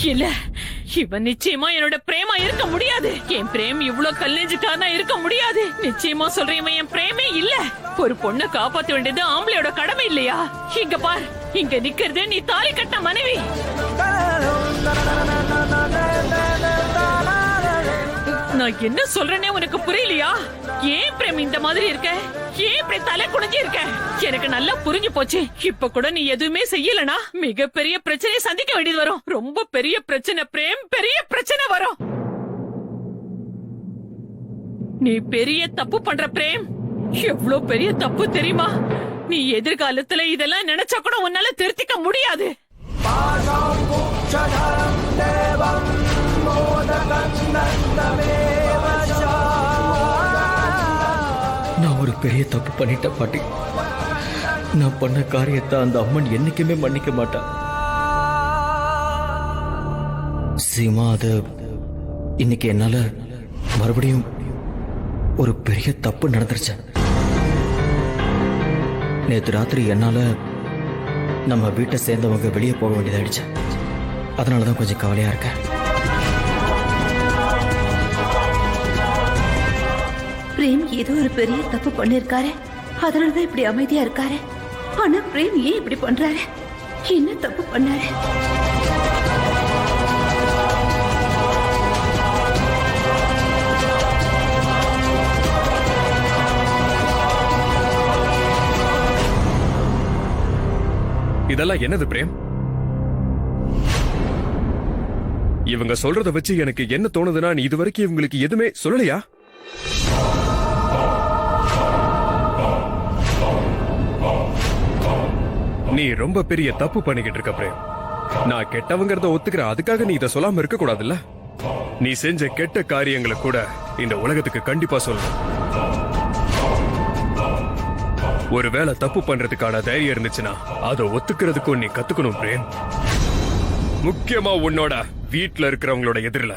இல்ல, இவன் நிச்சயமா என்னோட பிரேமா இருக்க முடியாது. என் பிரேம் இவ்வளவு கல்லெஞ்சுக்காரனா இருக்க முடியாது. நிச்சயமா சொல்றேன், இவன் என் பிரேமே இல்ல. ஒரு பொண்ணை காப்பாத்த வேண்டியது ஆம்பளையோட கடமை இல்லையா? இங்க பார், இங்க நிக்கிறது நீ தாலி கட்ட மனைவி. நான் என்ன சொல்றேனே உனக்கு புரியலையா? ஏன் பிரேம் இந்த மாதிரி இருக்க? ஏன் இப்படி தலை குனிஞ்சு இருக்க? எனக்கு நல்லா புரிஞ்சு போச்சு. இப்ப கூட நீ எதுவுமே செய்யலனா மிகப்பெரிய பிரச்சனையை சந்திக்க வேண்டியது வரும். ரொம்ப பெரிய பிரச்சனை பிரேம், பெரிய பிரச்சனை வரும். நீ பெரிய தப்பு பண்ற பிரேம். எவ்வளவு பெரிய தப்பு தெரியுமா? நீ எதிர்காலத்துல இதெல்லாம் நினைச்சா கூட உன்னால திருத்திக்க முடியாது. நான் ஒரு பெரிய தப்பு பண்ணிட்டேன் பாட்டி. நான் பண்ண காரியத்தை அந்த அம்மன் என்னைக்குமே மன்னிக்க மாட்டான். சீமா, அது இன்னைக்கு என்னால மறுபடியும் ஒரு பெரிய தப்பு நடந்துருச்சு. நேற்று ராத்திரி என்னால நம்ம வீட்டை சேர்ந்தவங்க வெளியே போக வேண்டியதாயிடுச்சு. அதனாலதான் கொஞ்சம் கவலையா இருக்கேன். பிரேம் ஏதோ ஒரு பெரிய தப்பு பண்ணிருக்காரு, அதனாலதான் இப்படி அமைதியா இருக்காரு. ஆனா பிரேம் ஏன் இப்படி பண்றாரு? என்ன தப்பு பண்ணாரு? இதெல்லாம் என்னது பிரேம்? இவங்க சொல்றத வச்சு எனக்கு என்ன தோணுதுன்னா, நீ இதுவரைக்கும் இவங்களுக்கு எதுவுமே சொல்லலையா? நீ ரொம்ப பெரிய தப்பு பண்ணிக்கிட்டு இருக்க பிரேம். நான் கெட்டவங்கிறத ஒத்துக்கிறேன், அதுக்காக நீ இதை சொல்லாம இருக்க கூடாதுல்ல? நீ செஞ்ச கெட்ட காரியங்களை கூட இந்த உலகத்துக்கு கண்டிப்பா சொல்லணும். ஒருவேளை தப்பு பண்றதுக்கான தைரியம் இருந்துச்சுன்னா அதை ஒத்துக்கிறதுக்கும் நீ கத்துக்கணும் பிரேம். முக்கியமா உன்னோட வீட்டுல இருக்கிறவங்களோட எதிரில.